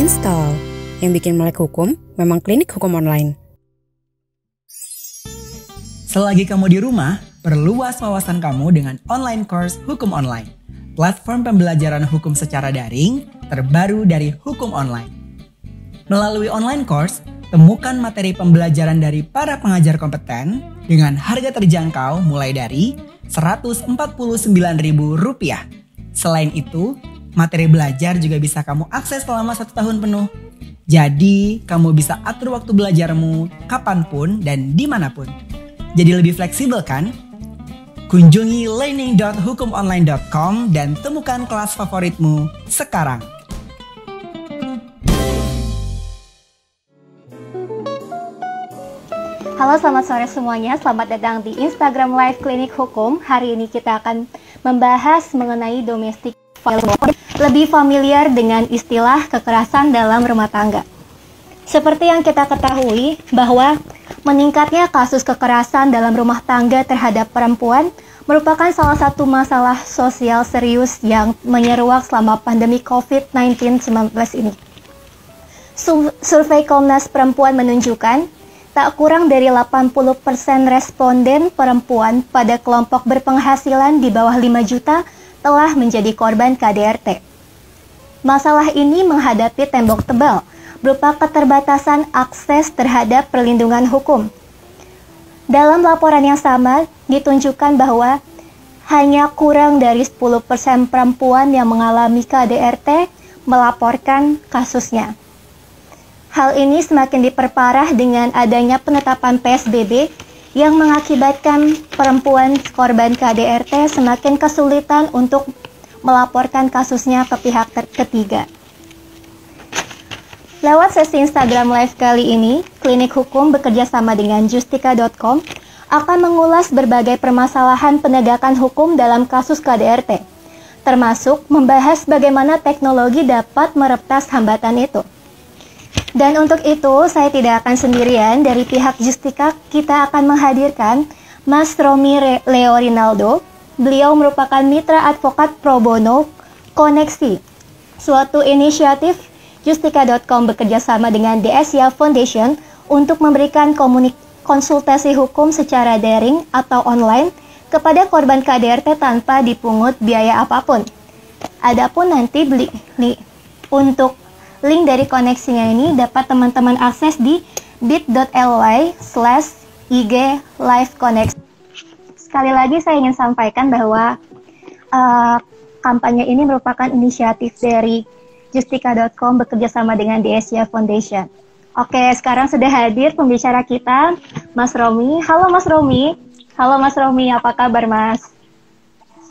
Install. Yang bikin melek hukum memang Klinik Hukum Online. Selagi kamu di rumah, perluas wawasan kamu dengan online course Hukum Online. Platform pembelajaran hukum secara daring terbaru dari Hukum Online. Melalui online course, temukan materi pembelajaran dari para pengajar kompeten dengan harga terjangkau mulai dari Rp149.000. Selain itu, materi belajar juga bisa kamu akses selama 1 tahun penuh. Jadi, kamu bisa atur waktu belajarmu kapanpun dan dimanapun. Jadi lebih fleksibel kan? Kunjungi learning.hukumonline.com dan temukan kelas favoritmu sekarang. Halo, selamat sore semuanya. Selamat datang di Instagram Live Klinik Hukum. Hari ini kita akan membahas mengenai domestic violence. Lebih familiar dengan istilah kekerasan dalam rumah tangga. Seperti yang kita ketahui bahwa meningkatnya kasus kekerasan dalam rumah tangga terhadap perempuan merupakan salah satu masalah sosial serius yang menyeruak selama pandemi COVID-19 ini. Survei Komnas Perempuan menunjukkan tak kurang dari 80% responden perempuan pada kelompok berpenghasilan di bawah 5 juta telah menjadi korban KDRT. Masalah ini menghadapi tembok tebal berupa keterbatasan akses terhadap perlindungan hukum. Dalam laporan yang sama, ditunjukkan bahwa hanya kurang dari 10% perempuan yang mengalami KDRT melaporkan kasusnya. Hal ini semakin diperparah dengan adanya penetapan PSBB yang mengakibatkan perempuan korban KDRT semakin kesulitan untuk melaporkan kasusnya ke pihak ketiga. Lewat sesi Instagram Live kali ini, Klinik Hukum bekerja sama dengan Justika.com akan mengulas berbagai permasalahan penegakan hukum dalam kasus KDRT, termasuk membahas bagaimana teknologi dapat meretas hambatan itu. Dan untuk itu, saya tidak akan sendirian. Dari pihak Justika, kita akan menghadirkan Mas Romi Leo Rinaldo. Beliau merupakan mitra advokat pro bono Koneksi, suatu inisiatif Justika.com bekerja sama dengan DSya Foundation untuk memberikan konsultasi hukum secara daring atau online kepada korban KDRT tanpa dipungut biaya apapun. Adapun nanti untuk link dari koneksinya ini dapat teman-teman akses di bit.ly/IG Live Koneksi. Sekali lagi saya ingin sampaikan bahwa kampanye ini merupakan inisiatif dari Justika.com bekerja sama dengan DSya Foundation. Oke, sekarang sudah hadir pembicara kita, Mas Romi. Halo Mas Romi. Halo Mas Romi, apa kabar Mas?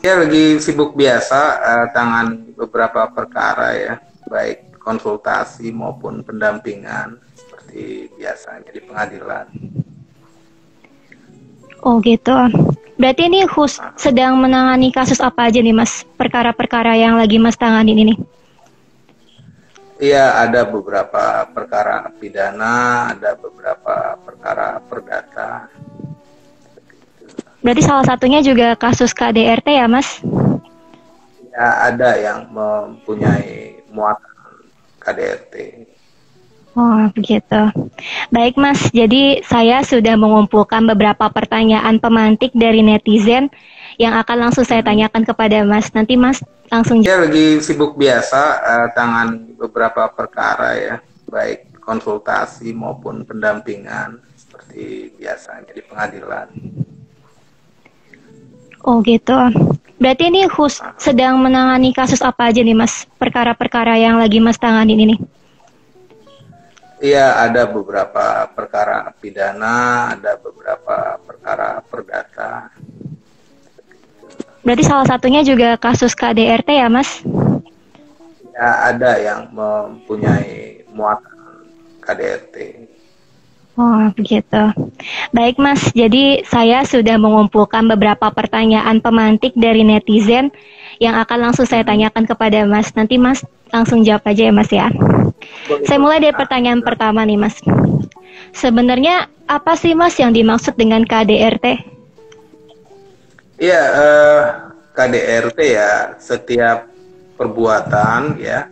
Ya, lagi sibuk biasa, tangani beberapa perkara ya, baik konsultasi maupun pendampingan seperti biasanya di pengadilan. Oh gitu. Berarti ini sedang menangani kasus apa aja nih Mas? Perkara-perkara yang lagi Mas tangani ini? Iya, ada beberapa perkara pidana, ada beberapa perkara perdata. Berarti salah satunya juga kasus KDRT ya Mas? Ya, ada yang mempunyai muatan KDRT. Oh begitu. Baik Mas, jadi saya sudah mengumpulkan beberapa pertanyaan pemantik dari netizen yang akan langsung saya tanyakan kepada Mas. Nanti Mas langsung ya, lagi sibuk biasa, tangani beberapa perkara ya, baik konsultasi maupun pendampingan seperti biasanya di pengadilan. Oh gitu. Berarti ini sedang menangani kasus apa aja nih Mas? Perkara-perkara yang lagi Mas tangani ini? Iya, ada beberapa perkara pidana, ada beberapa perkara perdata. Berarti salah satunya juga kasus KDRT ya Mas? Ya, ada yang mempunyai muatan KDRT. Oh begitu. Baik Mas, jadi saya sudah mengumpulkan beberapa pertanyaan pemantik dari netizen yang akan langsung saya tanyakan kepada Mas. Nanti Mas langsung jawab aja ya Mas ya. Saya mulai dari pertanyaan pertama nih Mas. Sebenarnya apa sih Mas yang dimaksud dengan KDRT? Iya, KDRT ya setiap perbuatan ya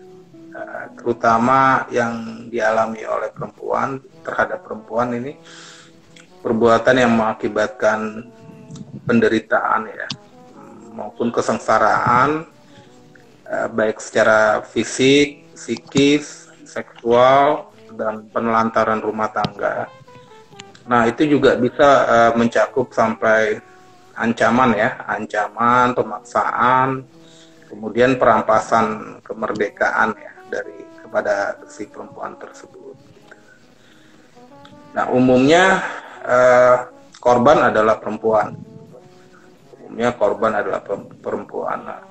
terutama yang dialami oleh perempuan terhadap perempuan ini perbuatan yang mengakibatkan penderitaan ya maupun kesengsaraan baik secara fisik, psikis, seksual dan penelantaran rumah tangga. Nah, itu juga bisa mencakup sampai ancaman ya, ancaman, pemaksaan, kemudian perampasan kemerdekaan ya kepada si perempuan tersebut. Nah, umumnya korban adalah perempuan. Umumnya korban adalah perempuan. Nah,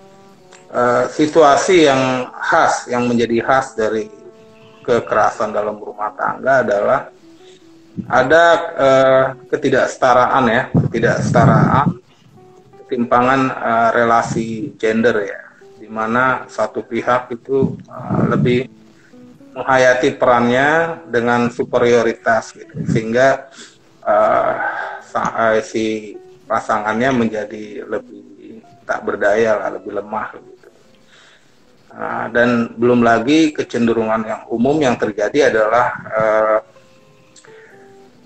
situasi yang khas, yang menjadi khas dari kekerasan dalam rumah tangga adalah ada ketidaksetaraan ya, ketimpangan relasi gender ya, di mana satu pihak itu lebih menghayati perannya dengan superioritas gitu, sehingga si pasangannya menjadi lebih tak berdaya lah, lebih lemah gitu. Dan belum lagi kecenderungan yang umum yang terjadi adalah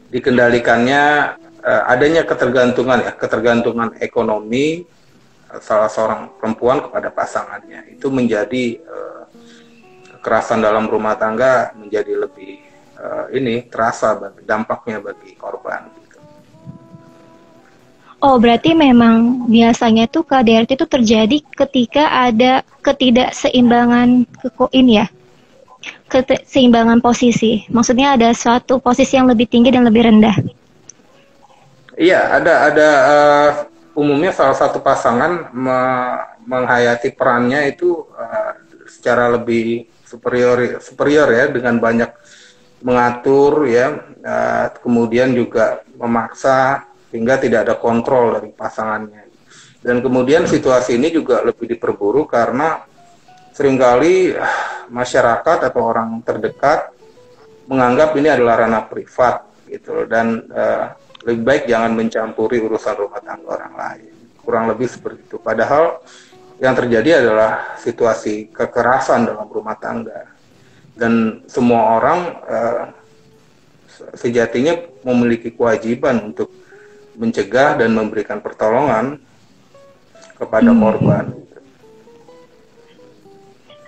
dikendalikannya adanya ketergantungan ekonomi salah seorang perempuan kepada pasangannya. Itu menjadi kekerasan dalam rumah tangga menjadi lebih terasa dampaknya bagi korban. Gitu. Oh, berarti memang biasanya tuh KDRT itu terjadi ketika ada ketidakseimbangan keseimbangan posisi. Maksudnya ada suatu posisi yang lebih tinggi dan lebih rendah. Iya, ada umumnya salah satu pasangan menghayati perannya itu secara lebih superior ya, dengan banyak mengatur ya, kemudian juga memaksa hingga tidak ada kontrol dari pasangannya. Dan kemudian situasi ini juga lebih diperburuk karena seringkali masyarakat atau orang terdekat menganggap ini adalah ranah privat gitu, dan lebih baik jangan mencampuri urusan rumah tangga orang lain. Kurang lebih seperti itu. Padahal yang terjadi adalah situasi kekerasan dalam rumah tangga, dan semua orang sejatinya memiliki kewajiban untuk mencegah dan memberikan pertolongan kepada korban.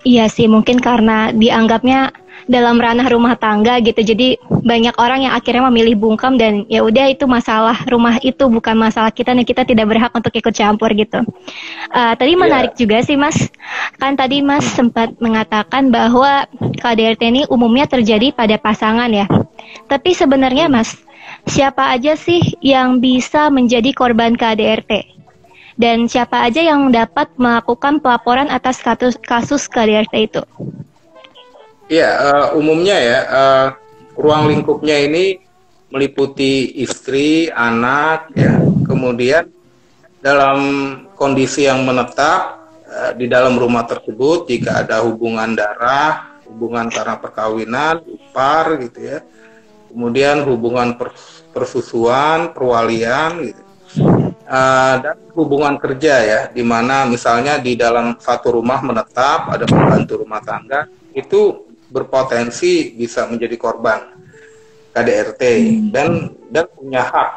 Iya sih, mungkin karena dianggapnya dalam ranah rumah tangga gitu, jadi banyak orang yang akhirnya memilih bungkam dan ya udah, itu masalah rumah, itu bukan masalah kita dan kita tidak berhak untuk ikut campur gitu. Tadi menarik juga sih Mas, kan tadi Mas sempat mengatakan bahwa KDRT ini umumnya terjadi pada pasangan ya. Tapi sebenarnya Mas, siapa aja sih yang bisa menjadi korban KDRT? Dan siapa aja yang dapat melakukan pelaporan atas kasus KDRT itu? Iya, umumnya ya, ruang lingkupnya ini meliputi istri, anak, ya. Kemudian dalam kondisi yang menetap di dalam rumah tersebut, jika ada hubungan darah, hubungan karena perkawinan, ipar, gitu ya. Kemudian hubungan persusuan, perwalian, gitu. Dan hubungan kerja ya, di mana misalnya di dalam satu rumah menetap ada pembantu rumah tangga, itu berpotensi bisa menjadi korban KDRT dan punya hak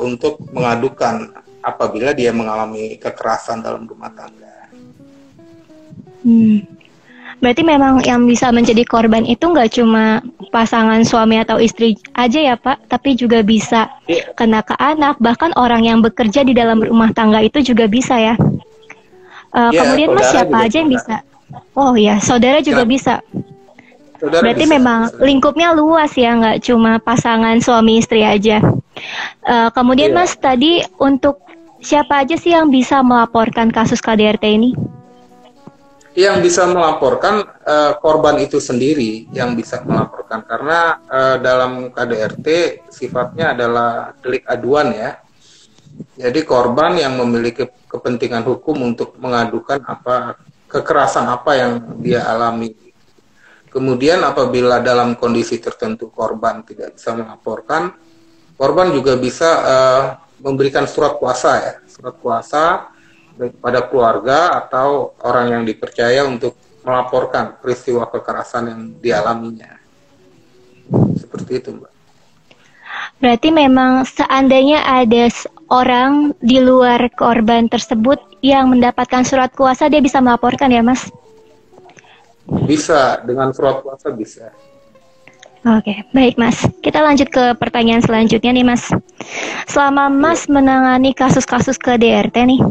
untuk mengadukan apabila dia mengalami kekerasan dalam rumah tangga. Berarti memang yang bisa menjadi korban itu nggak cuma pasangan suami atau istri aja ya Pak, tapi juga bisa kena ke anak, bahkan orang yang bekerja di dalam rumah tangga itu juga bisa ya. Kemudian Mas, siapa aja yang bisa? Oh ya, saudara juga bisa. Berarti bisa, memang lingkupnya luas ya, nggak cuma pasangan suami istri aja. Kemudian Mas, tadi untuk siapa aja sih yang bisa melaporkan kasus KDRT ini? Yang bisa melaporkan korban itu sendiri yang bisa melaporkan, karena dalam KDRT sifatnya adalah delik aduan ya. Jadi korban yang memiliki kepentingan hukum untuk mengadukan kekerasan apa yang dia alami. Kemudian apabila dalam kondisi tertentu korban tidak bisa melaporkan, korban juga bisa memberikan surat kuasa ya, surat kuasa kepada keluarga atau orang yang dipercaya untuk melaporkan peristiwa kekerasan yang dialaminya. Seperti itu, Mbak. Berarti memang seandainya ada orang di luar korban tersebut yang mendapatkan surat kuasa, dia bisa melaporkan ya, Mas? Bisa, dengan surat kuasa bisa. Oke, baik Mas. Kita lanjut ke pertanyaan selanjutnya nih Mas. Selama Mas menangani kasus-kasus KDRT nih,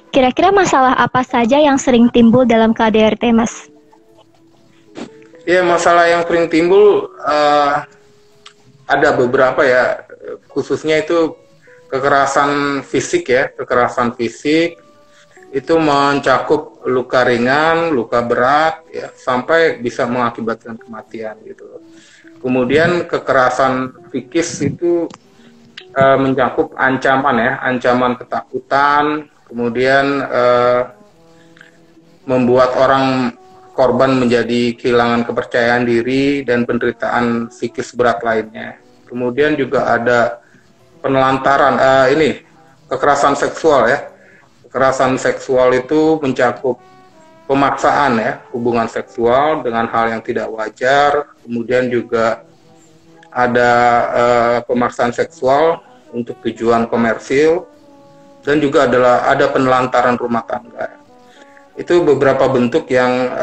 kira-kira masalah apa saja yang sering timbul dalam KDRT Mas? Ya, masalah yang sering timbul ada beberapa ya, khususnya itu kekerasan fisik ya. Kekerasan fisik itu mencakup luka ringan, luka berat ya, sampai bisa mengakibatkan kematian gitu. Kemudian kekerasan psikis itu mencakup ancaman ya, ancaman ketakutan, kemudian membuat orang korban menjadi kehilangan kepercayaan diri dan penderitaan psikis berat lainnya. Kemudian juga ada penelantaran, kekerasan seksual ya. Kekerasan seksual itu mencakup pemaksaan ya, hubungan seksual dengan hal yang tidak wajar, kemudian juga ada pemaksaan seksual untuk tujuan komersil, dan juga ada penelantaran rumah tangga. Itu beberapa bentuk yang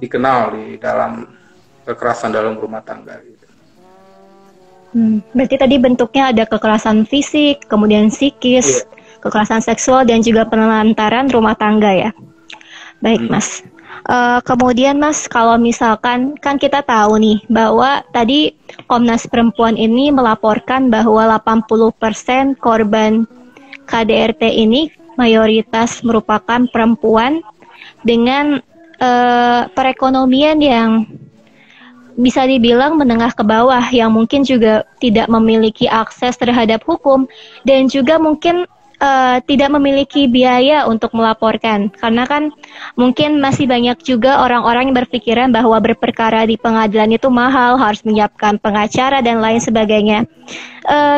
dikenal di dalam kekerasan dalam rumah tangga. Gitu. Berarti tadi bentuknya ada kekerasan fisik, kemudian psikis, kekerasan seksual, dan juga penelantaran rumah tangga ya. Baik Mas, kemudian Mas, kalau misalkan kan kita tahu nih bahwa tadi Komnas Perempuan ini melaporkan bahwa 80% korban KDRT ini mayoritas merupakan perempuan dengan perekonomian yang bisa dibilang menengah ke bawah, yang mungkin juga tidak memiliki akses terhadap hukum dan juga mungkin tidak memiliki biaya untuk melaporkan, karena kan mungkin masih banyak juga orang-orang yang berpikiran bahwa berperkara di pengadilan itu mahal, harus menyiapkan pengacara dan lain sebagainya.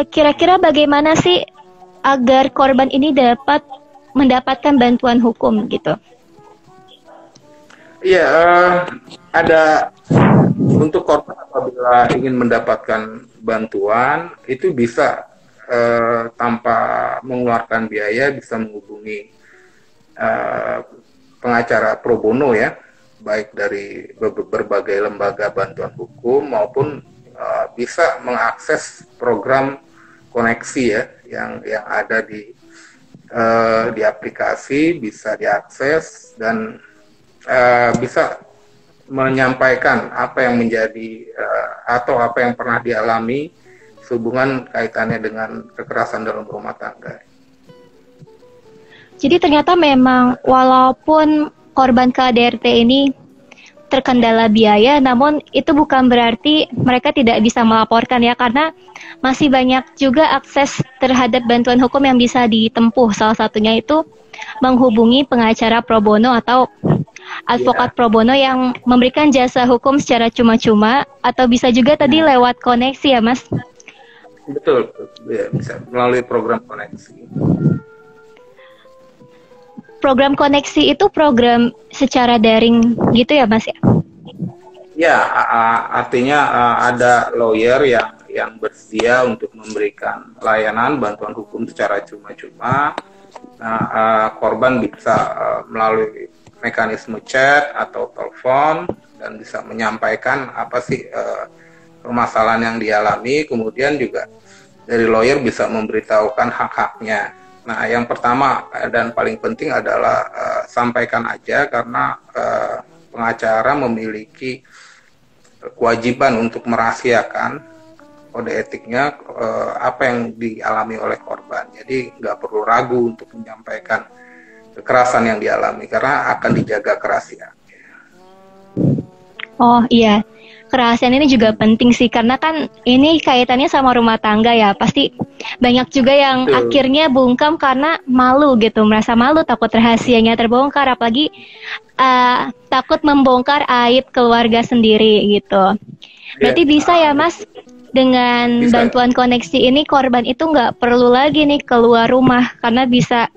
Kira-kira bagaimana sih agar korban ini dapat mendapatkan bantuan hukum gitu? Iya, ada untuk korban apabila ingin mendapatkan bantuan itu bisa tanpa mengeluarkan biaya, bisa menghubungi pengacara pro bono ya, baik dari berbagai lembaga bantuan hukum maupun bisa mengakses program koneksi ya yang ada di aplikasi, bisa diakses dan bisa menyampaikan apa yang menjadi atau apa yang pernah dialami sehubungan kaitannya dengan kekerasan dalam rumah tangga. Jadi ternyata memang walaupun korban KDRT ini terkendala biaya, namun itu bukan berarti mereka tidak bisa melaporkan ya, karena masih banyak juga akses terhadap bantuan hukum yang bisa ditempuh. Salah satunya itu menghubungi pengacara pro bono atau advokat pro bono yang memberikan jasa hukum secara cuma-cuma, atau bisa juga tadi lewat koneksi ya Mas? Betul, ya, bisa melalui program koneksi. Program koneksi itu program secara daring gitu ya Mas ya? Ya, artinya ada lawyer yang bersedia untuk memberikan layanan bantuan hukum secara cuma-cuma. Nah, korban bisa melalui mekanisme chat atau telepon dan bisa menyampaikan apa sih permasalahan yang dialami, kemudian juga dari lawyer bisa memberitahukan hak-haknya. Nah, yang pertama dan paling penting adalah sampaikan aja, karena pengacara memiliki kewajiban untuk merahasiakan kode etiknya apa yang dialami oleh korban. Jadi nggak perlu ragu untuk menyampaikan kekerasan yang dialami karena akan dijaga kerahasiaan. Oh iya. Kerahasiaan ini juga penting sih, karena kan ini kaitannya sama rumah tangga ya. Pasti banyak juga yang akhirnya bungkam karena malu gitu, merasa malu, takut rahasianya terbongkar, apalagi takut membongkar aib keluarga sendiri gitu. Berarti bisa ya Mas, dengan bantuan koneksi ini korban itu nggak perlu lagi nih keluar rumah, karena bisa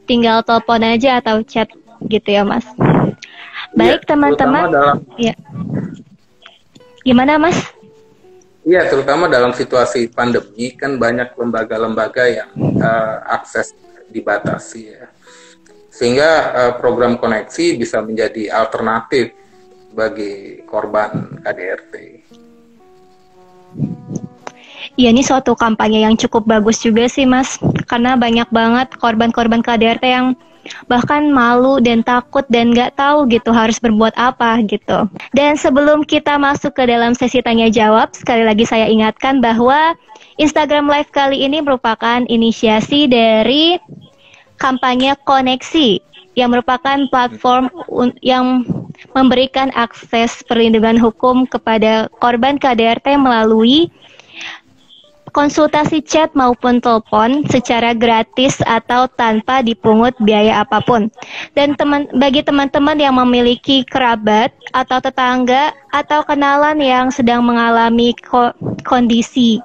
tinggal telepon aja atau chat gitu ya Mas. Baik teman-teman. Ya. Gimana Mas? Iya, terutama dalam situasi pandemi kan banyak lembaga-lembaga yang akses dibatasi ya. Sehingga program koneksi bisa menjadi alternatif bagi korban KDRT. Ya, ini suatu kampanye yang cukup bagus juga sih Mas. Karena banyak banget korban-korban KDRT yang bahkan malu dan takut dan nggak tahu gitu harus berbuat apa gitu. Dan sebelum kita masuk ke dalam sesi tanya jawab, sekali lagi saya ingatkan bahwa Instagram Live kali ini merupakan inisiasi dari kampanye Koneksi yang merupakan platform yang memberikan akses perlindungan hukum kepada korban KDRT melalui konsultasi chat maupun telepon secara gratis atau tanpa dipungut biaya apapun. Dan bagi teman-teman yang memiliki kerabat atau tetangga atau kenalan yang sedang mengalami kondisi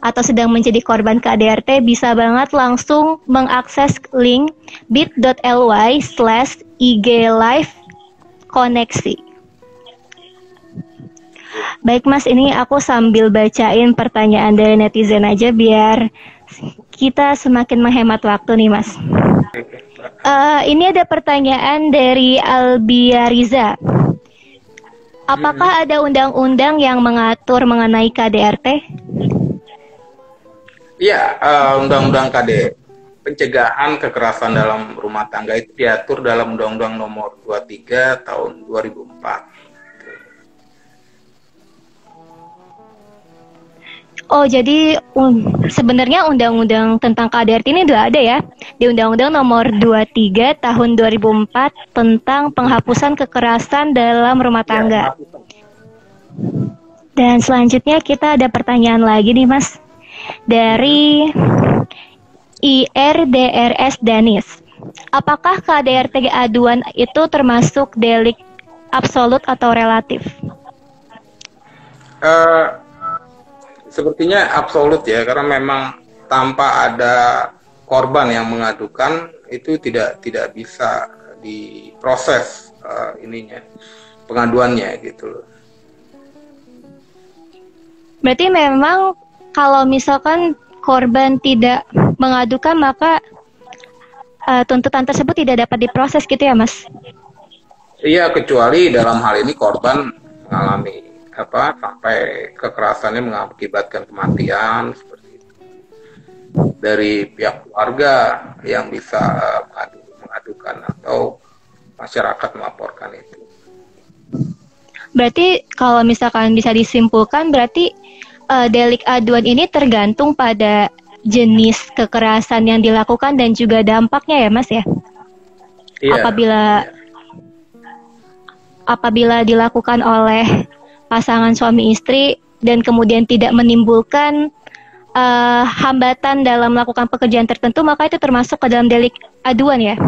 atau sedang menjadi korban KDRT, bisa banget langsung mengakses link bit.ly/iglivekoneksi. Baik Mas, ini aku sambil bacain pertanyaan dari netizen aja biar kita semakin menghemat waktu nih Mas. Ini ada pertanyaan dari Albia Riza. Apakah ada undang-undang yang mengatur mengenai KDRT? Iya, undang-undang KD pencegahan kekerasan dalam rumah tangga itu diatur dalam Undang-Undang Nomor 23 Tahun 2004. Oh, jadi sebenarnya undang-undang tentang KDRT ini udah ada ya di Undang-Undang Nomor 23 Tahun 2004 tentang penghapusan kekerasan dalam rumah tangga. Dan selanjutnya kita ada pertanyaan lagi nih Mas dari IRDRS Danis. Apakah KDRT aduan itu termasuk delik absolut atau relatif? Sepertinya absolut ya, karena memang tanpa ada korban yang mengadukan itu tidak bisa diproses pengaduannya gitu loh. Berarti memang kalau misalkan korban tidak mengadukan maka tuntutan tersebut tidak dapat diproses gitu ya Mas? Iya, kecuali dalam hal ini korban mengalami sampai kekerasannya mengakibatkan kematian seperti itu. Dari pihak keluarga yang bisa mengadukan atau masyarakat melaporkan itu. Berarti kalau misalkan bisa disimpulkan berarti delik aduan ini tergantung pada jenis kekerasan yang dilakukan dan juga dampaknya ya Mas ya? Iya. Apabila dilakukan oleh pasangan suami istri dan kemudian tidak menimbulkan hambatan dalam melakukan pekerjaan tertentu, maka itu termasuk ke dalam delik aduan ya?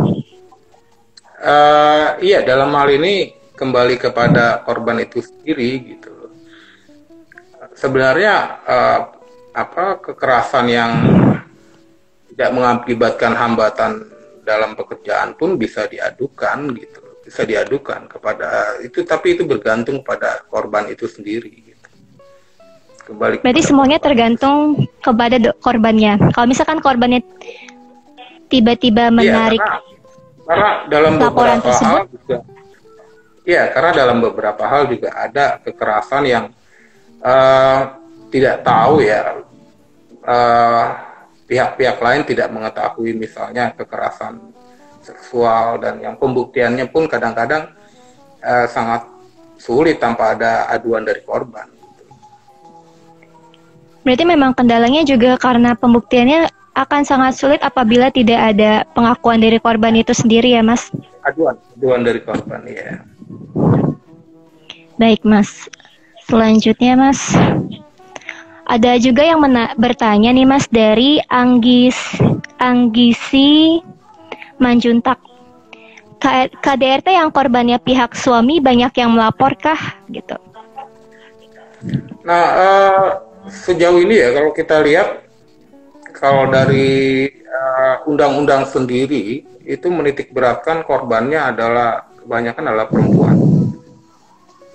Iya, dalam hal ini kembali kepada korban itu sendiri gitu. Sebenarnya kekerasan yang tidak mengakibatkan hambatan dalam pekerjaan pun bisa diadukan gitu. Bisa diadukan kepada itu, tapi itu bergantung pada korban itu sendiri gitu. Berarti semuanya tergantung kepada korbannya. Kalau misalkan korbannya tiba-tiba menarik karena dalam laporan tersebut, karena dalam beberapa hal juga ada kekerasan yang tidak tahu ya, pihak-pihak lain tidak mengetahui, misalnya kekerasan seksual dan yang pembuktiannya pun kadang-kadang sangat sulit tanpa ada aduan dari korban. Berarti memang kendalanya juga karena pembuktiannya akan sangat sulit apabila tidak ada pengakuan dari korban itu sendiri ya Mas? Aduan dari korban ya. Baik Mas. Selanjutnya Mas, ada juga yang bertanya nih Mas dari Anggisi Manjuntak. KDRT yang korbannya pihak suami banyak yang melaporkah gitu? Nah, sejauh ini ya kalau kita lihat, kalau dari undang-undang sendiri itu menitik beratkan korbannya kebanyakan adalah perempuan.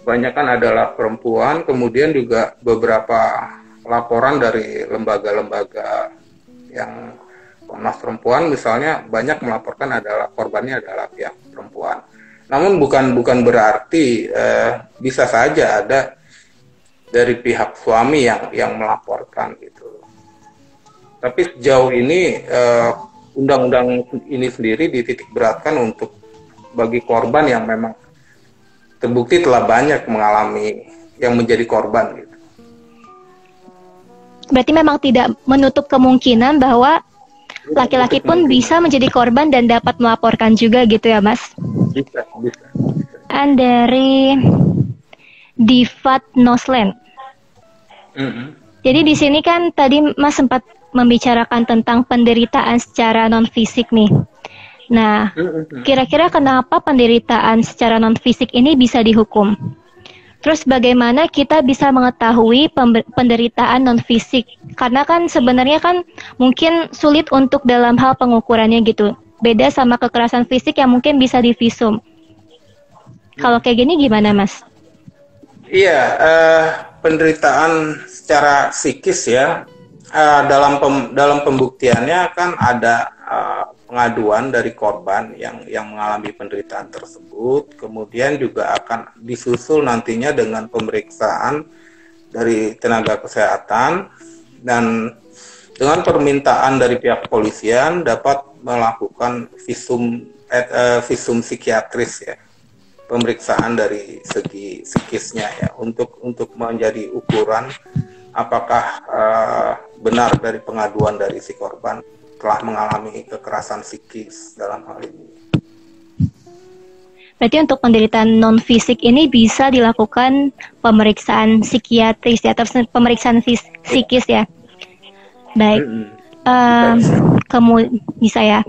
kebanyakan adalah perempuan, kemudian juga beberapa laporan dari lembaga-lembaga yang Komnas Perempuan misalnya banyak melaporkan adalah korbannya adalah pihak perempuan. Namun bukan berarti bisa saja ada dari pihak suami yang melaporkan gitu. Tapi sejauh ini undang-undang ini sendiri dititik beratkan untuk bagi korban yang memang terbukti telah banyak mengalami yang menjadi korban gitu. Berarti memang tidak menutup kemungkinan bahwa laki-laki pun bisa menjadi korban dan dapat melaporkan juga gitu ya, Mas? Bisa. Dan dari Divat Nosland. Jadi di sini kan tadi Mas sempat membicarakan tentang penderitaan secara non-fisik nih. Nah, kira-kira kenapa penderitaan secara non-fisik ini bisa dihukum? Terus bagaimana kita bisa mengetahui penderitaan non-fisik? Karena kan sebenarnya kan mungkin sulit untuk dalam hal pengukurannya gitu. Beda sama kekerasan fisik yang mungkin bisa divisum. Kalau kayak gini gimana, Mas? Iya, penderitaan secara psikis ya. Dalam pembuktiannya kan ada pengaduan dari korban yang mengalami penderitaan tersebut, kemudian juga akan disusul nantinya dengan pemeriksaan dari tenaga kesehatan, dan dengan permintaan dari pihak kepolisian dapat melakukan visum psikiatris ya, pemeriksaan dari segi psikisnya ya, untuk menjadi ukuran apakah benar dari pengaduan dari si korban telah mengalami kekerasan psikis dalam hal ini. Berarti untuk penderitaan non-fisik ini bisa dilakukan pemeriksaan psikiatris ya, atau pemeriksaan psikis ya. Baik, bisa ya.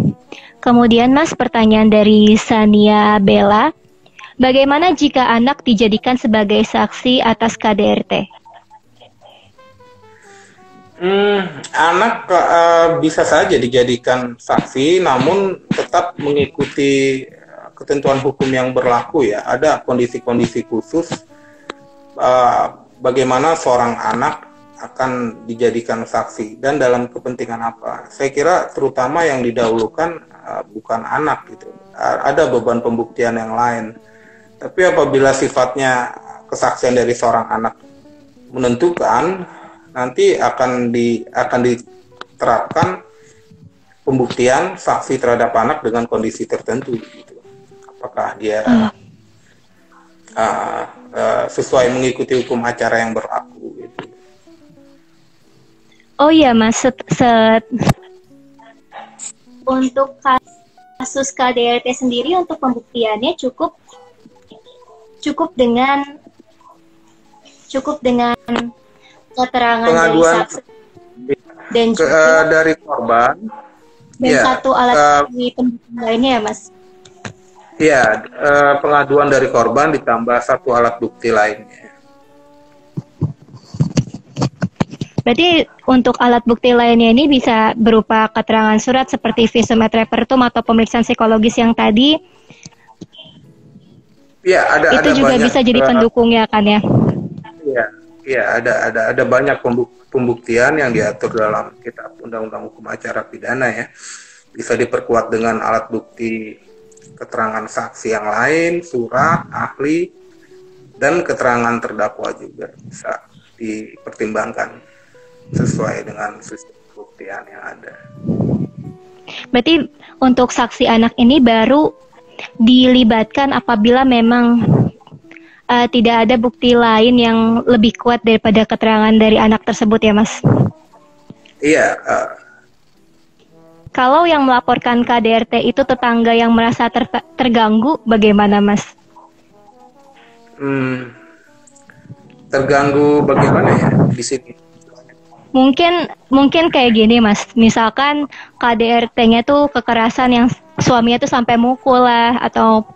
Kemudian Mas, pertanyaan dari Sania Bella, bagaimana jika anak dijadikan sebagai saksi atas KDRT? Anak bisa saja dijadikan saksi, namun tetap mengikuti ketentuan hukum yang berlaku ya. Ada kondisi-kondisi khusus bagaimana seorang anak akan dijadikan saksi dan dalam kepentingan apa. Saya kira terutama yang didahulukan bukan anak gitu. Ada beban pembuktian yang lain. Tapi apabila sifatnya kesaksian dari seorang anak menentukan, nanti akan diterapkan pembuktian saksi terhadap anak dengan kondisi tertentu gitu. Apakah dia sesuai mengikuti hukum acara yang berlaku gitu. Oh iya Mas, untuk kasus KDRT sendiri untuk pembuktiannya cukup dengan keterangan pengaduan dari saksi dan juga dari korban dan ya, satu alat bukti pembuktian lainnya ya Mas? Iya, pengaduan dari korban ditambah satu alat bukti lainnya. Berarti untuk alat bukti lainnya ini bisa berupa keterangan surat seperti visum et repertum atau pemeriksaan psikologis yang tadi. Iya, ada juga banyak, bisa jadi pendukungnya kan ya? Iya, ada banyak pembuktian yang diatur dalam Kitab Undang-Undang Hukum Acara Pidana ya. Bisa diperkuat dengan alat bukti keterangan saksi yang lain, surat, ahli, dan keterangan terdakwa juga bisa dipertimbangkan sesuai dengan sistem pembuktian yang ada. Berarti untuk saksi anak ini baru dilibatkan apabila memang tidak ada bukti lain yang lebih kuat daripada keterangan dari anak tersebut ya Mas? Iya. Kalau yang melaporkan KDRT itu tetangga yang merasa terganggu, bagaimana Mas? Terganggu bagaimana ya di sini? Mungkin kayak gini Mas, misalkan KDRT-nya tuh kekerasan yang suaminya tuh sampai mukul lah, atau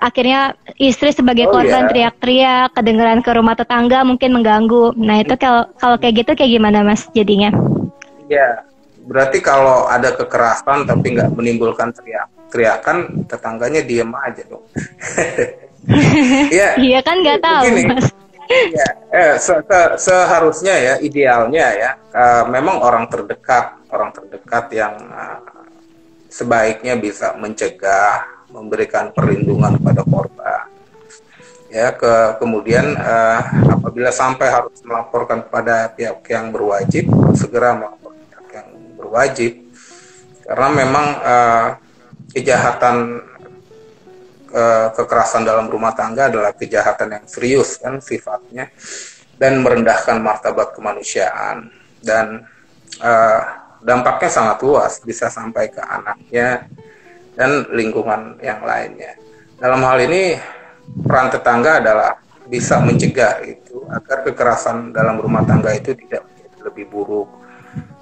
akhirnya istri sebagai korban teriak-teriak, kedengeran ke rumah tetangga mungkin mengganggu. Nah itu kalau kayak gitu kayak gimana Mas jadinya? Ya, berarti kalau ada kekerasan tapi nggak menimbulkan teriakan, tetangganya diem aja dong. Ya, Iya kan nggak tahu, begini. Mas. Ya, seharusnya ya, idealnya ya, memang orang terdekat yang sebaiknya bisa mencegah, memberikan perlindungan pada korban. Ya, kemudian apabila sampai harus melaporkan kepada pihak yang berwajib, segera melaporkan pihak yang berwajib, karena memang kejahatan kekerasan dalam rumah tangga adalah kejahatan yang serius kan sifatnya dan merendahkan martabat kemanusiaan dan dampaknya sangat luas, bisa sampai ke anaknya dan lingkungan yang lainnya. Dalam hal ini peran tetangga adalah bisa mencegah itu agar kekerasan dalam rumah tangga itu tidak lebih buruk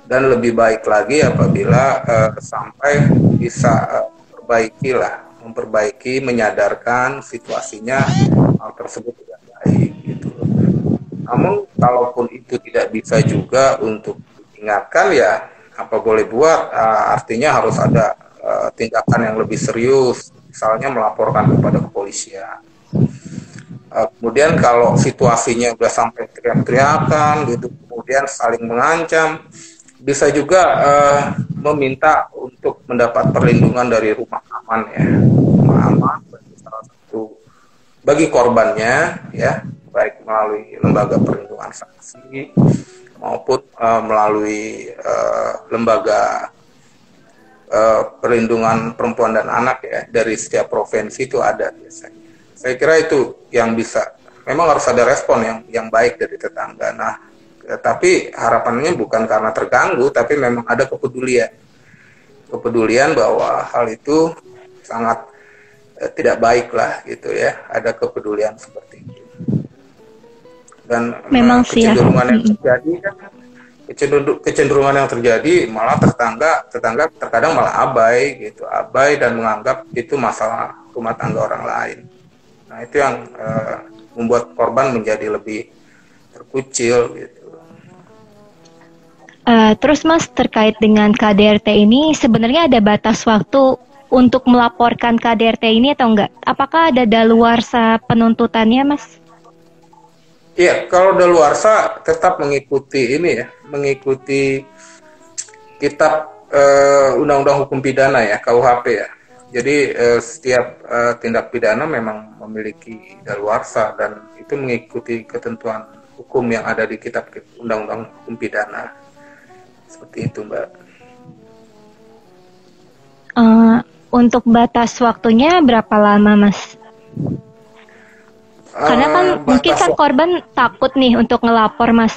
dan lebih baik lagi apabila sampai bisa memperbaiki, menyadarkan situasinya hal tersebut tidak baik gitu. Namun kalaupun itu tidak bisa juga untuk diingatkan, ya apa boleh buat, artinya harus ada tindakan yang lebih serius, misalnya melaporkan kepada kepolisian. Kemudian kalau situasinya sudah sampai teriak-teriakan gitu, kemudian saling mengancam, bisa juga meminta untuk mendapat perlindungan dari rumah aman ya, rumah aman bagi salah satu bagi korbannya ya, baik melalui lembaga perlindungan saksi maupun melalui lembaga perlindungan perempuan dan anak ya, dari setiap provinsi itu ada biasanya. Saya kira itu yang bisa, memang harus ada respon yang baik dari tetangga. Nah, tapi harapannya bukan karena terganggu, tapi memang ada kepedulian bahwa hal itu sangat tidak baik lah gitu ya, ada kepedulian seperti itu. Dan Memang sih ya. Kecenderungan yang terjadi malah tetangga terkadang malah abai dan menganggap itu masalah rumah tangga orang lain. Nah, itu yang membuat korban menjadi lebih terkucil gitu. Terus Mas, terkait dengan KDRT ini sebenarnya ada batas waktu untuk melaporkan KDRT ini atau enggak? Apakah ada daluarsa penuntutannya, Mas? Iya, kalau daluarsa tetap mengikuti kitab Undang-Undang Hukum Pidana ya, KUHP ya. Jadi setiap tindak pidana memang memiliki daluarsa dan itu mengikuti ketentuan hukum yang ada di kitab Undang-Undang Hukum Pidana. Seperti itu, Mbak. Untuk batas waktunya berapa lama, Mas? Karena kan mungkin kan korban takut nih untuk ngelapor, Mas.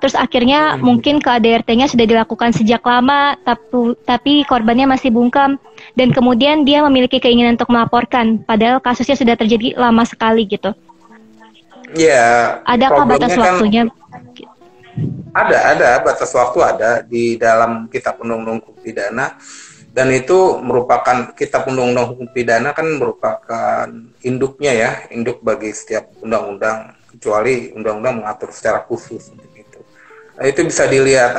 Terus akhirnya mungkin KDRT-nya sudah dilakukan sejak lama, tapi korbannya masih bungkam. Dan kemudian dia memiliki keinginan untuk melaporkan, padahal kasusnya sudah terjadi lama sekali gitu. Ya. Adakah batas waktunya? Ada batas waktu, ada di dalam Kitab Undang-Undang Hukum Pidana, dan itu merupakan Kitab Undang-Undang Hukum Pidana kan merupakan induknya ya, induk bagi setiap undang-undang, kecuali undang-undang mengatur secara khusus untuk itu. Nah, itu bisa dilihat,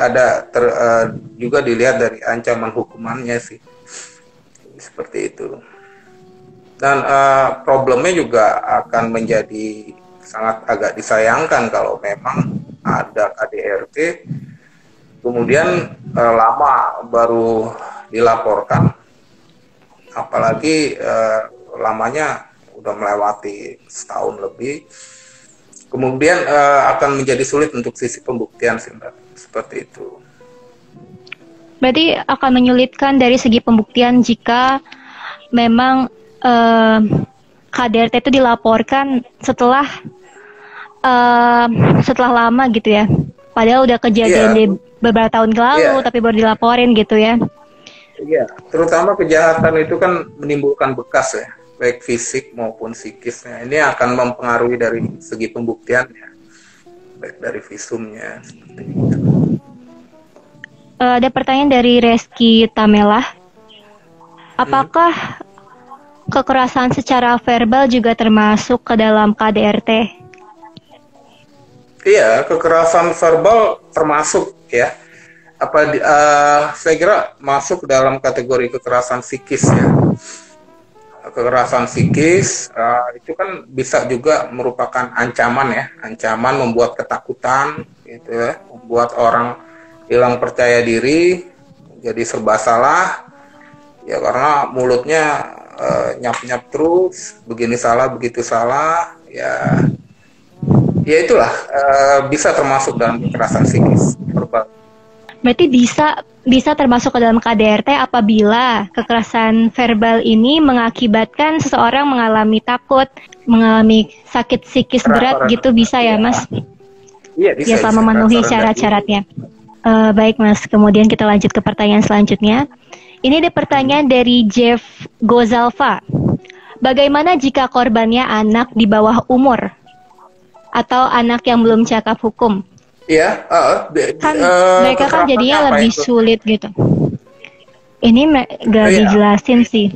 juga dilihat dari ancaman hukumannya sih, seperti itu. Dan problemnya juga akan menjadi sangat agak disayangkan kalau memang ada KDRT kemudian lama baru dilaporkan, apalagi lamanya udah melewati setahun lebih, kemudian akan menjadi sulit untuk sisi pembuktian sih, Mbak. Seperti itu. Berarti akan menyulitkan dari segi pembuktian jika memang KDRT itu dilaporkan setelah lama gitu ya. Padahal udah kejadian di beberapa tahun lalu, tapi baru dilaporin gitu ya. Iya, terutama kejahatan itu kan menimbulkan bekas ya, baik fisik maupun psikisnya. Ini akan mempengaruhi dari segi pembuktiannya, baik dari visumnya. Seperti itu. Ada pertanyaan dari Reski Tamela. Apakah kekerasan secara verbal juga termasuk ke dalam KDRT? Iya, kekerasan verbal termasuk ya. Saya kira masuk dalam kategori kekerasan psikis ya. kekerasan psikis itu kan bisa juga merupakan ancaman ya, ancaman membuat ketakutan gitu ya, membuat orang hilang percaya diri, jadi serba salah ya karena mulutnya nyap-nyap terus, begini salah begitu salah ya. Ya itulah bisa termasuk dalam kekerasan psikis verbal. Berarti bisa termasuk ke dalam KDRT apabila kekerasan verbal ini mengakibatkan seseorang mengalami takut, mengalami sakit psikis berat gitu, bisa ya Mas? Iya, bisa. Ya, selama memenuhi syarat-syaratnya. Baik Mas, kemudian kita lanjut ke pertanyaan selanjutnya. Ini ada pertanyaan dari Jeff Gozalva. Bagaimana jika korbannya anak di bawah umur atau anak yang belum cakap hukum? Iya, Kan mereka kan jadinya lebih sulit gitu. Ini gak dijelasin sih.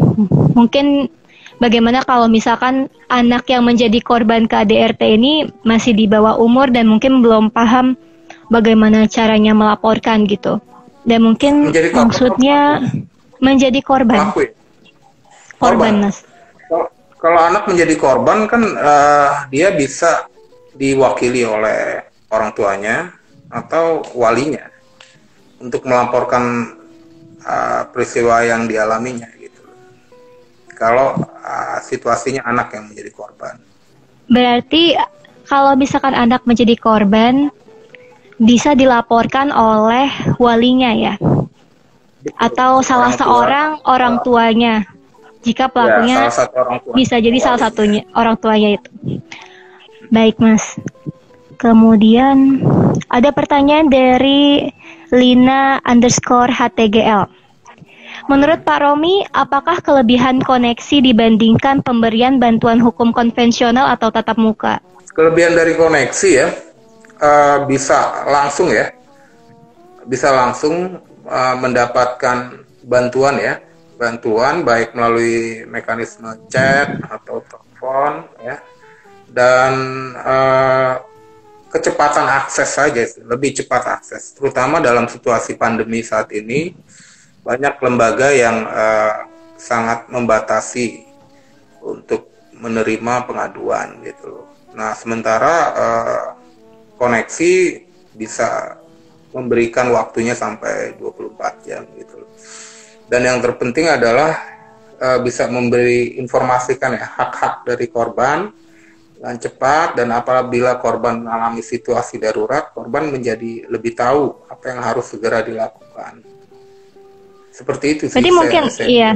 Mungkin bagaimana kalau misalkan anak yang menjadi korban KDRT ini masih di bawah umur dan mungkin belum paham bagaimana caranya melaporkan gitu. Dan mungkin maksudnya menjadi korban. Korban, Mas. Kalau anak menjadi korban kan dia bisa diwakili oleh orang tuanya atau walinya untuk melaporkan peristiwa yang dialaminya gitu. Kalau situasinya anak yang menjadi korban. Berarti kalau misalkan anak menjadi korban bisa dilaporkan oleh walinya ya? Atau salah seorang orang tuanya? Jika pelakunya ya, bisa jadi salah satunya orang tuanya itu. Baik Mas. Kemudian ada pertanyaan dari Lina_HTGL. Menurut Pak Romi, apakah kelebihan koneksi dibandingkan pemberian bantuan hukum konvensional atau tatap muka? Kelebihan dari koneksi ya, bisa langsung ya, bisa langsung mendapatkan bantuan ya, bantuan baik melalui mekanisme chat atau telepon ya, dan kecepatan akses saja, lebih cepat akses, terutama dalam situasi pandemi saat ini, banyak lembaga yang sangat membatasi untuk menerima pengaduan gitu. Nah, sementara koneksi bisa memberikan waktunya sampai 24 jam gitu. Dan yang terpenting adalah bisa memberi informasikan ya hak-hak dari korban dengan cepat, dan apabila korban mengalami situasi darurat, korban menjadi lebih tahu apa yang harus segera dilakukan. Seperti itu sih. Jadi mungkin iya.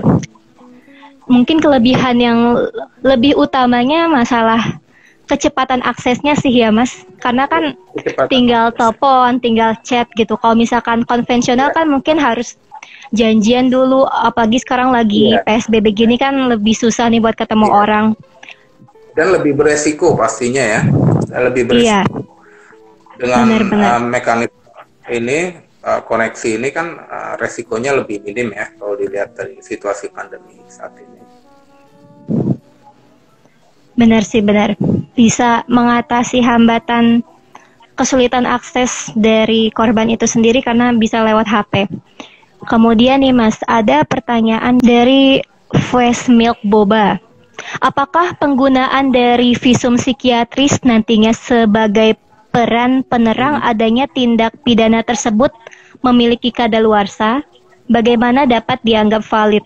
Mungkin kelebihan yang lebih utamanya masalah kecepatan aksesnya sih ya Mas. Karena kan tinggal telepon, tinggal chat gitu. Kalau misalkan konvensional kan mungkin harus janjian dulu, apalagi sekarang lagi PSBB gini kan lebih susah nih buat ketemu orang. Dan lebih beresiko pastinya ya, lebih beresiko. Dengan mekanisme ini, koneksi ini kan resikonya lebih minim ya kalau dilihat dari situasi pandemi saat ini. Benar sih, benar. Bisa mengatasi hambatan kesulitan akses dari korban itu sendiri karena bisa lewat HP. Kemudian nih Mas, ada pertanyaan dari Voice Milk Boba. Apakah penggunaan dari visum psikiatris nantinya sebagai peran penerang adanya tindak pidana tersebut memiliki kadaluarsa? Bagaimana dapat dianggap valid?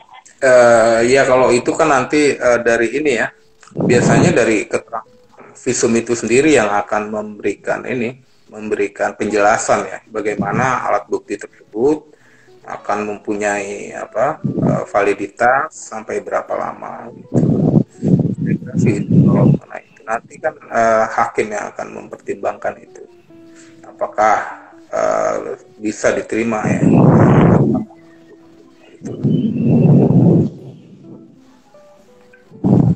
Ya kalau itu kan nanti dari ini ya, biasanya dari keterangan visum itu sendiri yang akan memberikan penjelasan ya, bagaimana alat bukti tersebut akan mempunyai validitas sampai berapa lama gitu. Kalau mengenai itu nanti kan hakim yang akan mempertimbangkan itu, apakah bisa diterima ya.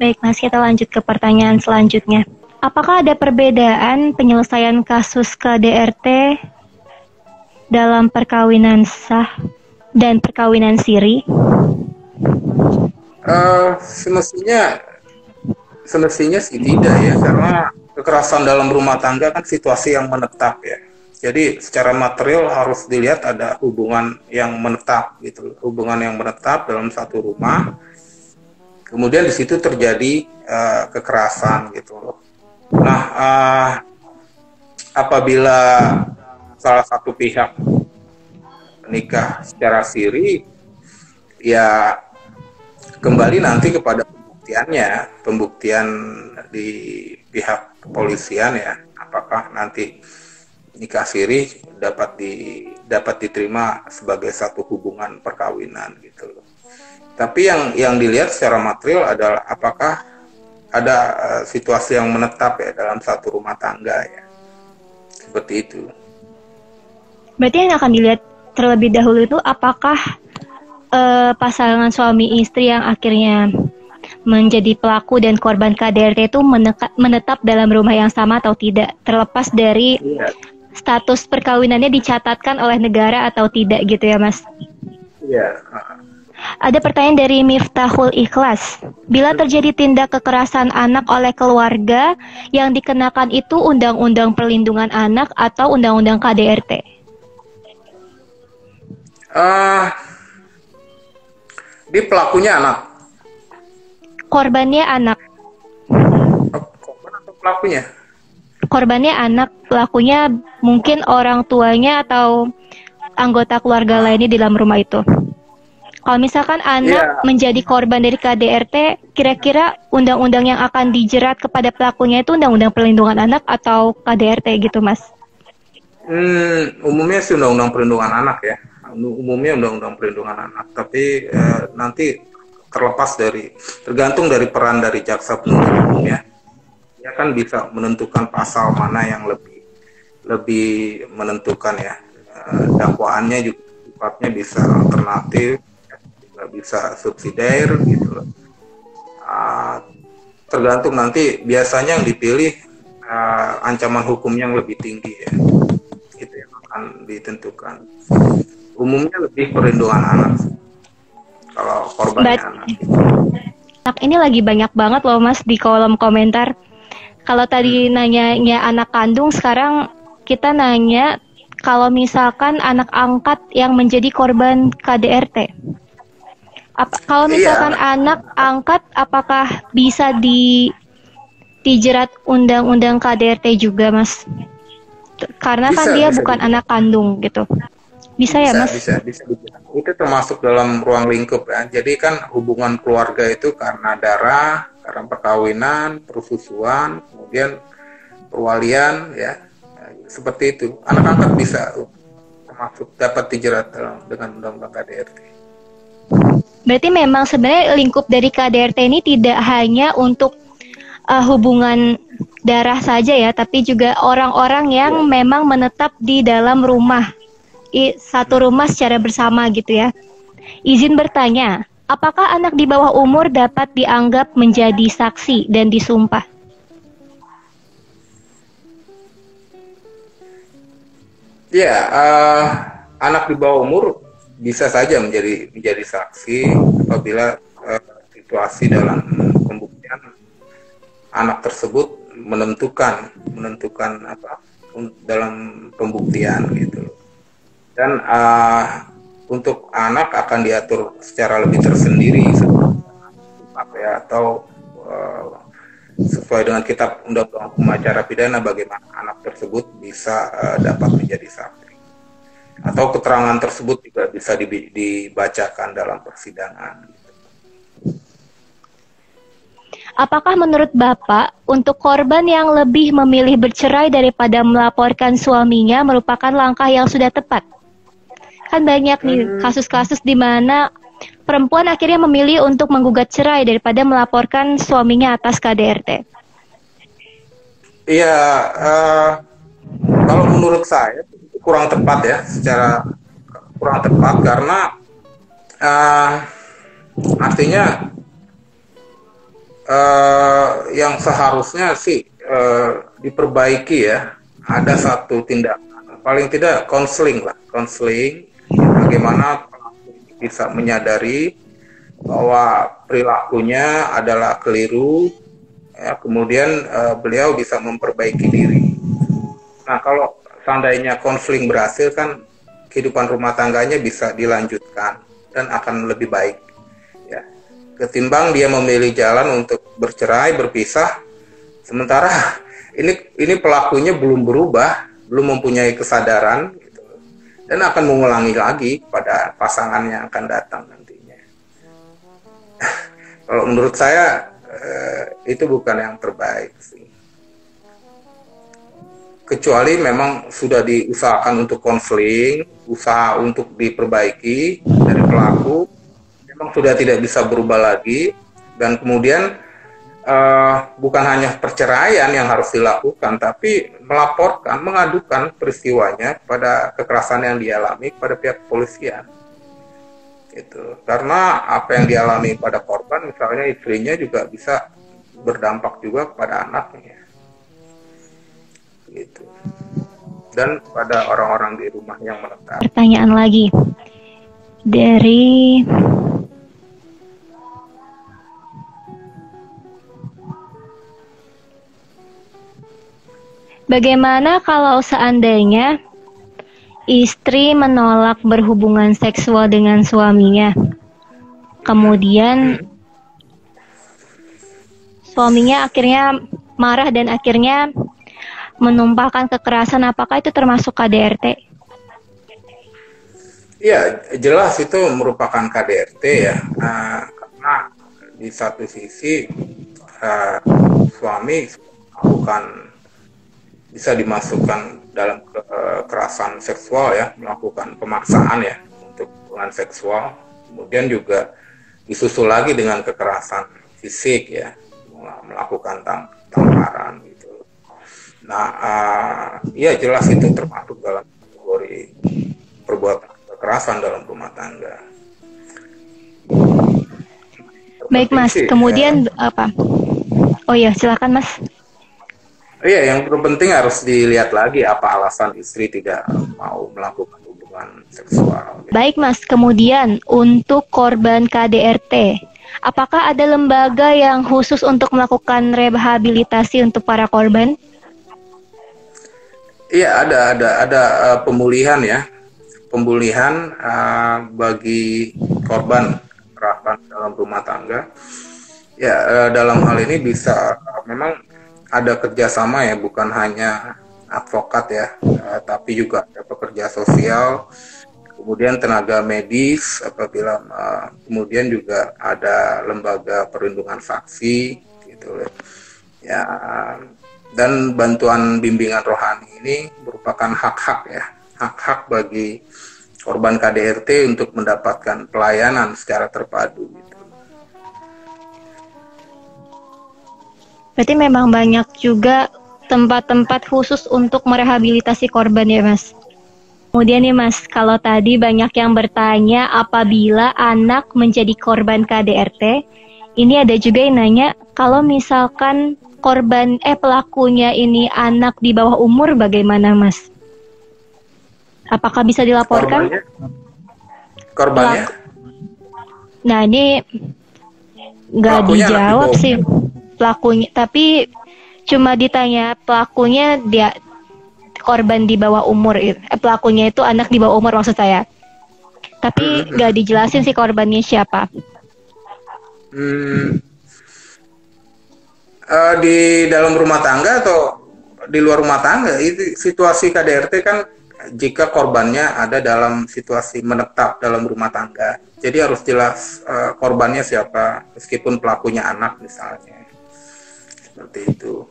Baik Mas, kita lanjut ke pertanyaan selanjutnya. Apakah ada perbedaan penyelesaian kasus KDRT dalam perkawinan sah dan perkawinan siri? Semestinya sih tidak ya, karena kekerasan dalam rumah tangga kan situasi yang menetap ya. Jadi secara material harus dilihat ada hubungan yang menetap gitu, hubungan yang menetap dalam satu rumah kemudian di situ terjadi kekerasan gitu loh. Nah, apabila salah satu pihak menikah secara siri, ya kembali nanti kepada pembuktian di pihak kepolisian ya, apakah nanti nikah siri dapat diterima sebagai satu hubungan perkawinan gitu loh. Tapi yang dilihat secara material adalah apakah ada situasi yang menetap ya dalam satu rumah tangga ya, seperti itu. Berarti yang akan dilihat terlebih dahulu itu apakah pasangan suami istri yang akhirnya menjadi pelaku dan korban KDRT itu menetap dalam rumah yang sama atau tidak, terlepas dari status perkawinannya dicatatkan oleh negara atau tidak gitu ya Mas? Iya. Ada pertanyaan dari Miftahul Ikhlas. Bila terjadi tindak kekerasan anak oleh keluarga, yang dikenakan itu Undang-Undang Perlindungan Anak atau Undang-Undang KDRT? Di pelakunya anak. Korbannya anak. Korban atau pelakunya? Korbannya anak, pelakunya mungkin orang tuanya atau anggota keluarga lainnya di dalam rumah itu. Kalau misalkan anak menjadi korban dari KDRT, kira-kira undang-undang yang akan dijerat kepada pelakunya itu Undang-Undang Perlindungan Anak atau KDRT gitu, Mas? Umumnya sih Undang-Undang Perlindungan Anak ya. Umumnya Undang-Undang Perlindungan Anak. Tapi nanti tergantung dari peran dari jaksa penuntut umum ya. Dia kan bisa menentukan pasal mana yang lebih menentukan ya. Dakwaannya juga sifatnya bisa alternatif, bisa subsidiar gitu loh. Tergantung nanti biasanya yang dipilih ancaman hukum yang lebih tinggi ya, itu yang akan ditentukan. Umumnya lebih perlindungan anak kalau korbannya anak. Anak ini lagi banyak banget loh Mas di kolom komentar. Kalau tadi nanyanya anak kandung, sekarang kita nanya kalau misalkan anak angkat yang menjadi korban KDRT. Kalau misalkan anak angkat, apakah bisa dijerat undang-undang KDRT juga, Mas? Karena bisa, kan dia bukan anak kandung gitu. Bisa ya, Mas? Bisa. Itu termasuk dalam ruang lingkup ya. Jadi kan hubungan keluarga itu karena darah, karena perkawinan, persusuan, kemudian perwalian ya. Seperti itu. Anak angkat bisa termasuk dapat dijerat dengan undang-undang KDRT. Berarti memang sebenarnya lingkup dari KDRT ini tidak hanya untuk hubungan darah saja ya, tapi juga orang-orang yang memang menetap di dalam rumah, satu rumah secara bersama gitu ya. Izin bertanya, apakah anak di bawah umur dapat dianggap menjadi saksi dan disumpah? Ya, anak di bawah umur bisa saja menjadi saksi apabila situasi dalam pembuktian anak tersebut menentukan apa dalam pembuktian gitu. Dan untuk anak akan diatur secara lebih tersendiri apa ya, atau sesuai dengan Kitab Undang-Undang Hukum Acara Pidana bagaimana anak tersebut bisa dapat menjadi saksi. Atau keterangan tersebut juga bisa dibacakan dalam persidangan. Apakah menurut Bapak, untuk korban yang lebih memilih bercerai daripada melaporkan suaminya merupakan langkah yang sudah tepat? Kan banyak nih kasus-kasus di mana perempuan akhirnya memilih untuk menggugat cerai daripada melaporkan suaminya atas KDRT. Iya, kalau menurut saya kurang tepat ya, kurang tepat karena artinya yang seharusnya sih diperbaiki ya, ada satu tindakan, paling tidak konseling bagaimana bisa menyadari bahwa perilakunya adalah keliru ya, kemudian beliau bisa memperbaiki diri. Nah, kalau seandainya konseling berhasil kan kehidupan rumah tangganya bisa dilanjutkan dan akan lebih baik ya. ketimbang dia memilih jalan untuk bercerai, berpisah, sementara ini pelakunya belum berubah, belum mempunyai kesadaran, gitu, dan akan mengulangi lagi pada pasangan yang akan datang nantinya. Kalau menurut saya itu bukan yang terbaik sih. Kecuali memang sudah diusahakan untuk konseling, usaha untuk diperbaiki dari pelaku, memang sudah tidak bisa berubah lagi, dan kemudian bukan hanya perceraian yang harus dilakukan, tapi melaporkan, mengadukan peristiwanya pada kekerasan yang dialami pada pihak kepolisian. Gitu. Karena apa yang dialami pada korban, misalnya istrinya juga bisa berdampak juga kepada anaknya. Gitu. Dan pada orang-orang di rumah yang menetap. Pertanyaan lagi dari bagaimana kalau seandainya istri menolak berhubungan seksual dengan suaminya, kemudian suaminya akhirnya marah dan akhirnya menumpahkan kekerasan, apakah itu termasuk KDRT? Ya, jelas itu merupakan KDRT ya, karena di satu sisi suami bukan bisa dimasukkan dalam kekerasan seksual ya, melakukan pemaksaan ya untuk hubungan seksual, kemudian juga disusul lagi dengan kekerasan fisik ya, melakukan tamparan gitu. Nah, ya jelas itu termasuk dalam kategori perbuatan kekerasan dalam rumah tangga. Baik Mas, kemudian apa? Oh ya, silakan Mas. Iya, yang terpenting harus dilihat lagi apa alasan istri tidak mau melakukan hubungan seksual. Baik Mas, kemudian untuk korban KDRT, apakah ada lembaga yang khusus untuk melakukan rehabilitasi untuk para korban? Iya, ada pemulihan ya, pemulihan bagi korban kekerasan dalam rumah tangga. Ya, dalam hal ini bisa memang ada kerjasama ya, bukan hanya advokat ya, tapi juga ada pekerja sosial, kemudian tenaga medis apabila, kemudian juga ada lembaga perlindungan saksi gitu ya, dan bantuan bimbingan rohani ini merupakan hak-hak ya, hak-hak bagi korban KDRT untuk mendapatkan pelayanan secara terpadu gitu. Berarti memang banyak juga tempat-tempat khusus untuk merehabilitasi korban ya Mas. Kemudian nih Mas, kalau tadi banyak yang bertanya apabila anak menjadi korban KDRT, ini ada juga yang nanya kalau misalkan pelakunya ini anak di bawah umur bagaimana Mas? Apakah bisa dilaporkan? Korbannya? Nah ini nggak dijawab sih pelakunya, tapi cuma ditanya pelakunya dia korban di bawah umur, pelakunya itu anak di bawah umur maksud saya, tapi nggak dijelasin sih korbannya siapa. Di dalam rumah tangga atau di luar rumah tangga? Itu situasi KDRT kan jika korbannya ada dalam situasi menetap dalam rumah tangga, jadi harus jelas korbannya siapa, meskipun pelakunya anak misalnya. Seperti itu.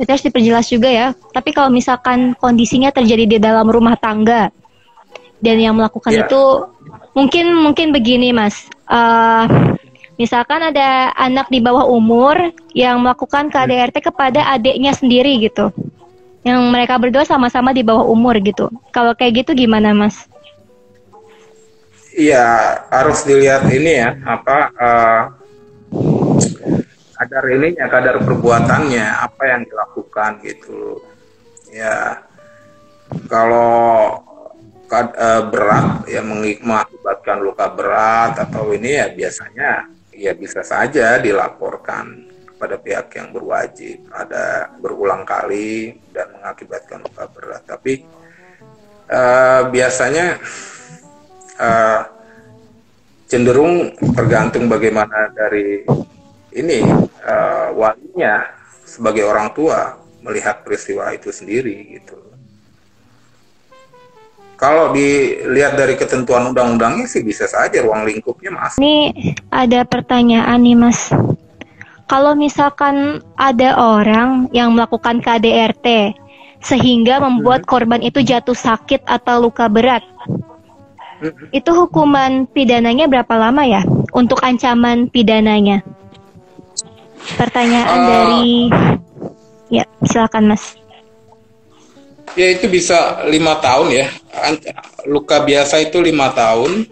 Itu harus diperjelas juga ya. Tapi kalau misalkan kondisinya terjadi di dalam rumah tangga dan yang melakukan itu mungkin begini Mas. Misalkan ada anak di bawah umur yang melakukan KDRT kepada adiknya sendiri gitu, yang mereka berdua sama-sama di bawah umur gitu. Kalau kayak gitu gimana Mas? Iya, harus dilihat ini ya, kadar perbuatannya, apa yang dilakukan gitu ya. Kalau berat ya, mengakibatkan luka berat atau ini ya, biasanya ya bisa saja dilaporkan kepada pihak yang berwajib. Ada berulang kali dan mengakibatkan luka berat, tapi biasanya cenderung tergantung bagaimana dari ini walinya sebagai orang tua melihat peristiwa itu sendiri gitu. Kalau dilihat dari ketentuan undang-undangnya sih bisa saja ruang lingkupnya masuk. Ini ada pertanyaan nih Mas. Kalau misalkan ada orang yang melakukan KDRT sehingga membuat korban itu jatuh sakit atau luka berat, itu hukuman pidananya berapa lama ya untuk ancaman pidananya? Pertanyaan dari, ya silakan Mas. Ya itu bisa 5 tahun ya. Luka biasa itu 5 tahun.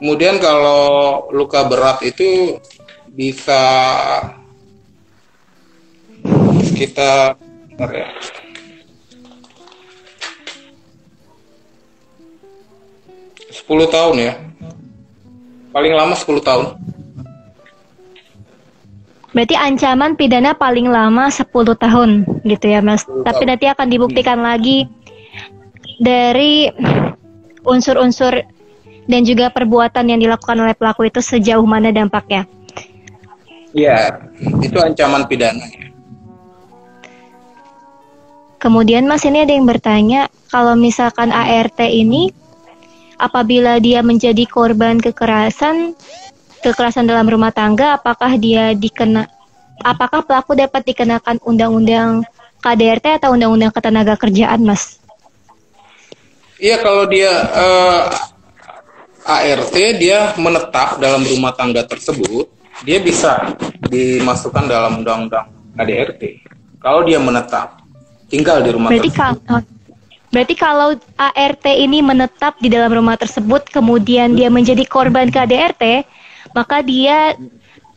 Kemudian kalau luka berat itu bisa sekitar ya, 10 tahun ya. Paling lama 10 tahun. Berarti ancaman pidana paling lama 10 tahun gitu ya Mas. Tapi nanti akan dibuktikan lagi dari unsur-unsur dan juga perbuatan yang dilakukan oleh pelaku itu sejauh mana dampaknya. Ya, itu ancaman pidana. Kemudian Mas, ini ada yang bertanya, kalau misalkan ART ini apabila dia menjadi korban kekerasan dalam rumah tangga, apakah pelaku dapat dikenakan undang-undang KDRT atau undang-undang ketenaga kerjaan, Mas? Iya, kalau dia ART, dia menetap dalam rumah tangga tersebut, dia bisa dimasukkan dalam undang-undang KDRT. Kalau dia menetap, tinggal di rumah tersebut. Berarti kalau ART ini menetap di dalam rumah tersebut, kemudian dia menjadi korban KDRT, maka dia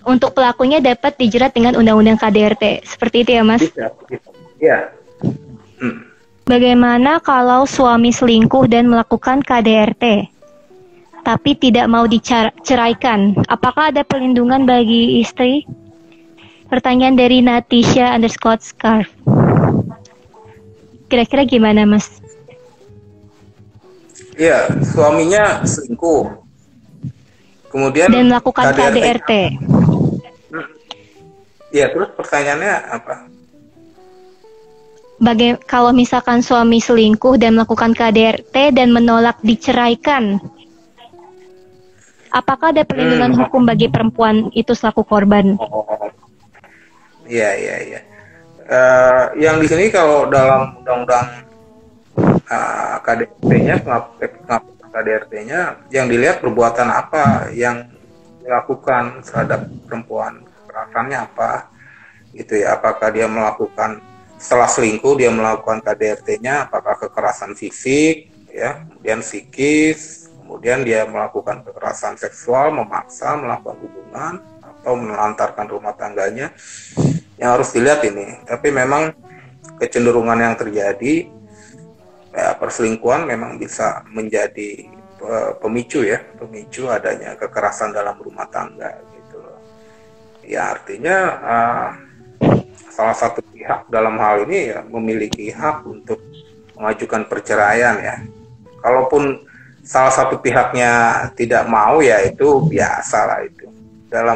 untuk pelakunya dapat dijerat dengan undang-undang KDRT. Seperti itu ya, Mas? Iya. Bagaimana kalau suami selingkuh dan melakukan KDRT, tapi tidak mau diceraikan? Apakah ada perlindungan bagi istri? Pertanyaan dari Natisha_Scarf. Kira-kira gimana, Mas? Iya, suaminya selingkuh. Kemudian dan melakukan KDRT. Iya, terus pertanyaannya apa? Kalau misalkan suami selingkuh dan melakukan KDRT dan menolak diceraikan, apakah ada perlindungan hukum bagi perempuan itu selaku korban? Iya. Yang di sini kalau dalam undang-undang KDRT-nya, KDRT-nya yang dilihat perbuatan apa yang dilakukan terhadap perempuan, kekerasannya apa gitu ya, apakah dia melakukan setelah selingkuh dia melakukan KDRT-nya, apakah kekerasan fisik ya, kemudian psikis, kemudian dia melakukan kekerasan seksual, memaksa melakukan hubungan atau menelantarkan rumah tangganya, yang harus dilihat ini. Tapi memang kecenderungan yang terjadi ya, perselingkuhan memang bisa menjadi pemicu adanya kekerasan dalam rumah tangga gitu loh. Ya artinya salah satu pihak dalam hal ini ya memiliki hak untuk mengajukan perceraian ya. Kalaupun salah satu pihaknya tidak mau ya itu biasa lah itu.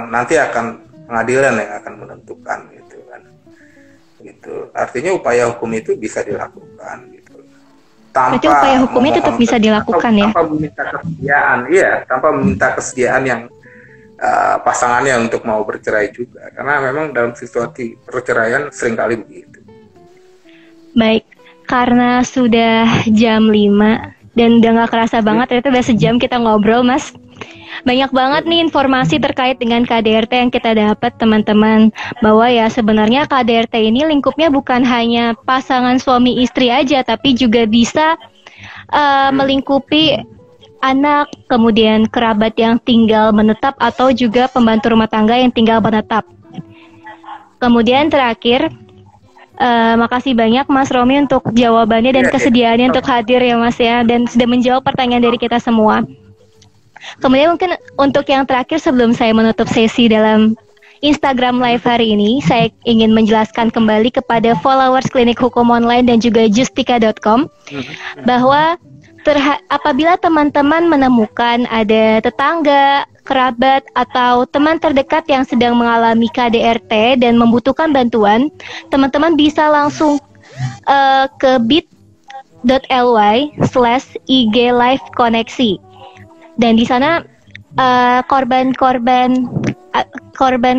Nanti akan pengadilan yang akan menentukan gitu kan. Gitu. Artinya upaya hukum itu bisa dilakukan gitu. Berarti upaya hukumnya tetap bisa dilakukan ya? Tanpa meminta kesediaan, tanpa meminta kesediaan yang pasangannya untuk mau bercerai juga, karena memang dalam situasi perceraian seringkali begitu. Baik, karena sudah jam 5 dan udah gak kerasa banget, ternyata udah sejam kita ngobrol, Mas. Banyak banget nih informasi terkait dengan KDRT yang kita dapat, teman-teman. Bahwa ya sebenarnya KDRT ini lingkupnya bukan hanya pasangan suami istri aja, tapi juga bisa melingkupi anak, kemudian kerabat yang tinggal menetap, atau juga pembantu rumah tangga yang tinggal menetap. Kemudian terakhir, makasih banyak Mas Romi untuk jawabannya dan kesediaannya untuk hadir ya Mas ya, dan sudah menjawab pertanyaan dari kita semua. Kemudian mungkin untuk yang terakhir sebelum saya menutup sesi dalam Instagram Live hari ini, saya ingin menjelaskan kembali kepada followers Klinik Hukum Online dan juga Justika.com bahwa apabila teman-teman menemukan ada tetangga, kerabat, atau teman terdekat yang sedang mengalami KDRT dan membutuhkan bantuan, teman-teman bisa langsung ke bit.ly/IG Live Koneksi. Dan di sana korban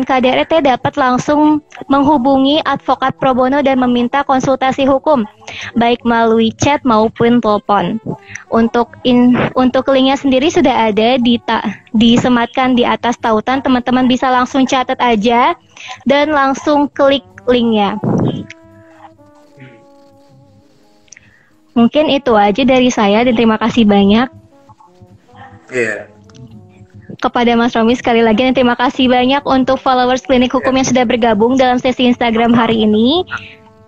KDRT dapat langsung menghubungi advokat pro bono dan meminta konsultasi hukum, baik melalui chat maupun telepon. Untuk linknya sendiri sudah ada disematkan di atas tautan, teman-teman bisa langsung catat aja dan langsung klik linknya. Mungkin itu aja dari saya dan terima kasih banyak. Kepada Mas Romi sekali lagi dan terima kasih banyak untuk followers Klinik Hukum yang sudah bergabung dalam sesi Instagram hari ini.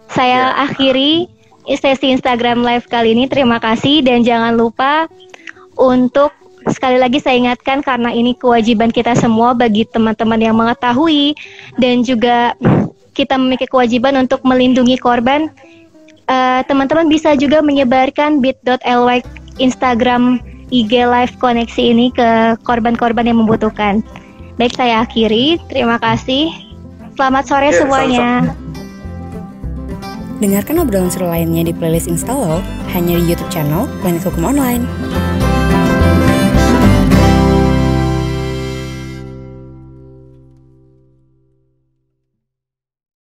Saya akhiri sesi Instagram live kali ini. Terima kasih dan jangan lupa untuk sekali lagi saya ingatkan karena ini kewajiban kita semua bagi teman-teman yang mengetahui dan juga kita memiliki kewajiban untuk melindungi korban. Teman-teman bisa juga menyebarkan bit.ly Instagram IG Live Koneksi ini ke korban-korban yang membutuhkan. Baik, saya akhiri. Terima kasih. Selamat sore semuanya. Dengarkan obrolan seru lainnya di playlist Instalo hanya di YouTube channel Klinik Hukum Online.